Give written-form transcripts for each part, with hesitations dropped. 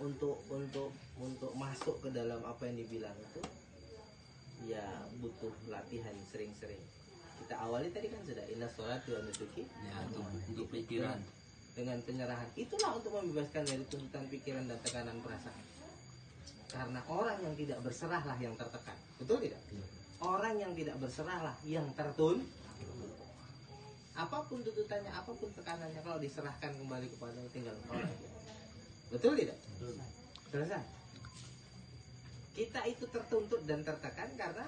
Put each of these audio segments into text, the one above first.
untuk masuk ke dalam apa yang dibilang itu ya butuh latihan sering-sering. Kita awali tadi kan sudah inna sholati wa nusuki Ya, untuk pikiran. dengan penyerahan. Itulah untuk membebaskan dari tuntutan pikiran dan tekanan perasaan. Karena orang yang tidak berserahlah yang tertekan. Betul tidak? Orang yang tidak berserahlah yang tertun. Apapun tuntutannya, apapun tekanannya, kalau diserahkan kembali kepada tinggal orang. Betul tidak? Selesai. Kita itu tertuntut dan tertekan karena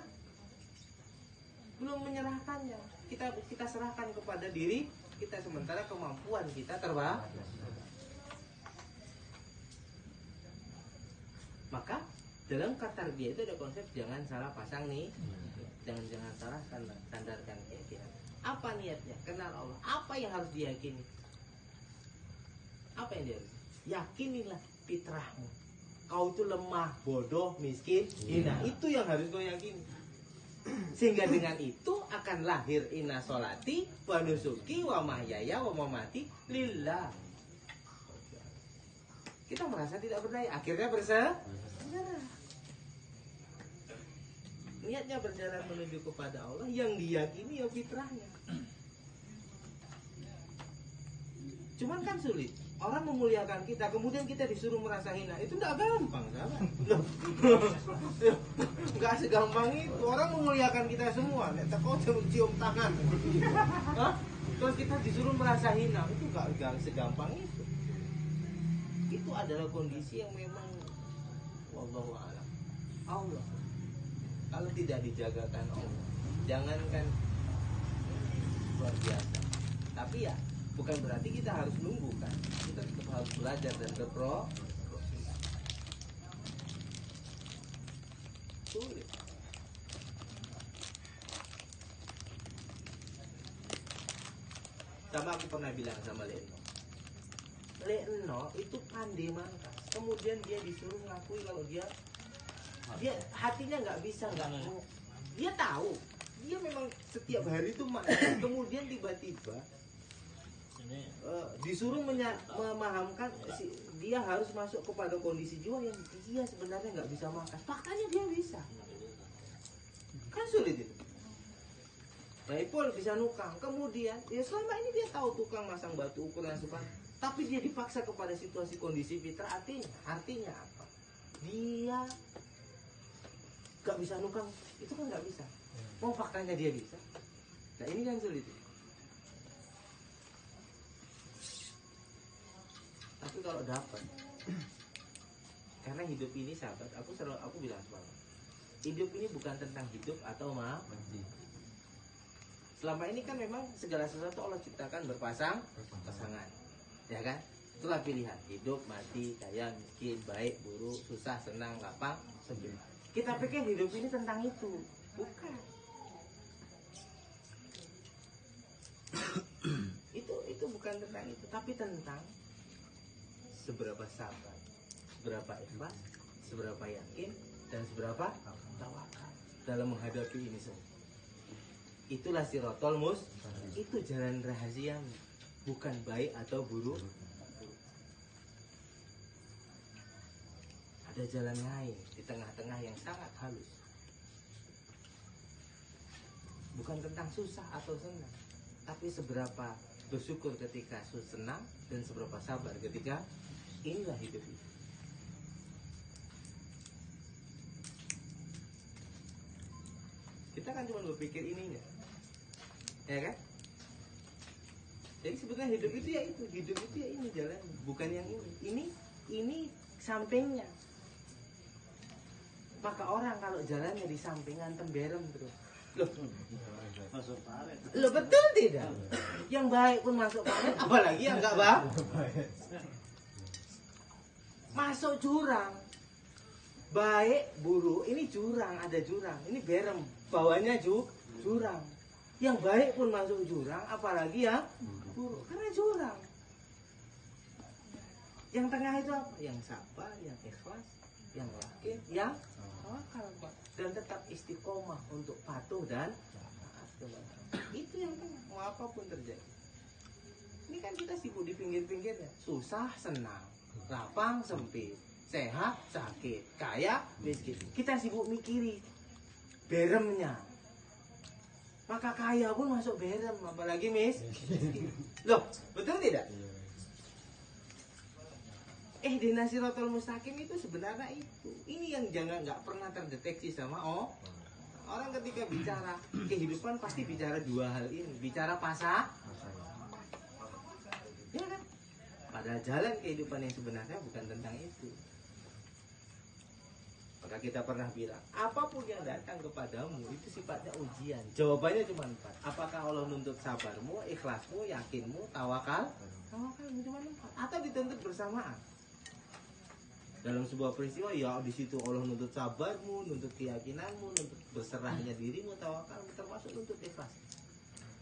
belum menyerahkannya. Kita serahkan kepada diri kita, sementara kemampuan kita terbatas. Maka dalam kata dia itu ada konsep jangan salah pasang nih, jangan salah sandarkan keyakinan. Apa niatnya? Kenal Allah. Apa yang harus diyakini? Apa yang dia harus? Yakinilah fitrahmu. Kau itu lemah, bodoh, miskin, hina. Itu yang harus kau yakini. Sehingga dengan itu akan lahir inna sholati wa nusuki wa mahyaya wa mamati lillah. Kita merasa tidak berdaya, akhirnya berserah. Niatnya berjalan menuju kepada Allah, yang diyakini ya fitrahnya. Cuman kan sulit. Orang memuliakan kita, kemudian kita disuruh merasa hina. Itu tidak gampang, sahabat. Nggak segampang itu. Orang memuliakan kita semua. Kau cium tangan. Hah? Terus kita disuruh merasa hina. Itu nggak segampang itu. Itu adalah kondisi yang memang wallahu a'lam. Allah. Kalau tidak dijagakan Allah, jangankan luar biasa. Tapi ya bukan berarti kita harus nunggu kan. Kita tetap harus belajar dan berproses. Sulit. Sama aku pernah bilang sama Leno. Leno itu pandai mangkas. Kemudian dia disuruh ngakui kalau dia hatinya nggak bisa, nggak mau. Dia tahu. Dia memang setiap hari itu kemudian tiba-tiba disuruh memahamkan dia harus masuk kepada kondisi jiwa yang dia sebenarnya nggak bisa makan. Faktanya dia bisa. Kan sulit itu. Raipol bisa nukang. Kemudian ya selama ini dia tahu tukang masang batu ukuran sepan, tapi dia dipaksa kepada situasi kondisi fitrah. Artinya apa? Dia nggak bisa nukang. Itu kan nggak bisa. Mau faktanya dia bisa. Nah ini kan sulit. Tapi kalau dapat, karena hidup ini sahabat, aku bilang selalu, hidup ini bukan tentang hidup atau mati. Selama ini kan memang segala sesuatu Allah ciptakan pasangan, ya kan? Itulah pilihan, hidup, mati, kaya, miskin, baik, buruk, susah, senang, lapang, sedih. Kita pikir hidup ini tentang itu, bukan. itu bukan tentang itu, tapi tentang seberapa sabar, seberapa ikhlas, seberapa yakin, dan seberapa tawakal dalam menghadapi ini semua. Itulah sirotol itu jalan rahasia, bukan baik atau buruk. Ada jalan lain di tengah-tengah yang sangat halus. Bukan tentang susah atau senang, tapi seberapa bersyukur ketika senang dan seberapa sabar ketika. Inilah hidup itu. Kita kan cuma berpikir ininya, ya kan? Jadi sebetulnya hidup itu ya itu, hidup itu ya ini jalan, bukan yang ini. Ini sampingnya. Maka orang kalau jalannya di sampingan temberem terus. Loh betul tidak? Yang baik pun masuk panen, apalagi yang enggak baik. Masuk jurang. Baik, buruk, ini jurang, ada jurang. Ini berem, bawahnya jurang. Yang baik pun masuk jurang, apalagi yang buruk, karena jurang. Yang tengah itu apa? Yang sabar, yang ikhlas, yang yakin, yang tawakal, Pak. Dan tetap istiqomah untuk patuh dan taat kepada Allah. Itu yang tengah, mau apapun terjadi. Ini kan kita sibuk di pinggir-pinggirnya. Susah, senang, lapang, sempit. sehat, sakit, kaya, miskin. Kita sibuk mikiri beremnya. Maka kaya pun masuk berem, apalagi miskin. Loh, betul tidak? Ihdinas siratal mustaqim itu sebenarnya itu. Ini yang jangan nggak pernah terdeteksi sama orang ketika bicara kehidupan pasti bicara dua hal ini. Bicara ya kan? Pada jalan kehidupan yang sebenarnya bukan tentang itu. Maka kita pernah bilang, apapun yang datang kepadamu itu sifatnya ujian. Jawabannya cuma 4. Apakah Allah nuntut sabarmu, ikhlasmu, yakinmu, tawakal? Tawakalmu cuma 4. Atau dituntut bersamaan. Dalam sebuah peristiwa, ya di situ Allah nuntut sabarmu, nuntut keyakinanmu, nuntut berserahnya dirimu, tawakalmu, termasuk nuntut ikhlas.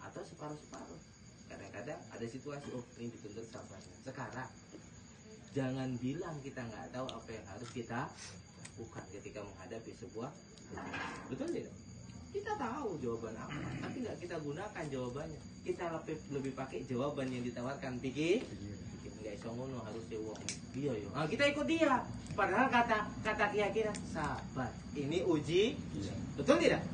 Atau separuh-separuh. Kadang-kadang ada situasi, ini dituntut sabarnya. Sekarang, jangan bilang kita nggak tahu apa yang harus kita lakukan ketika menghadapi sebuah situasi. Betul tidak? Kita tahu jawaban apa, tapi nggak kita gunakan jawabannya. Kita lebih pakai jawaban yang ditawarkan pikir. Nggak iso ngono harus uang. Iya yo. Nah, kita ikut dia. Padahal kata keyakinan sabar. Ini uji. Betul tidak?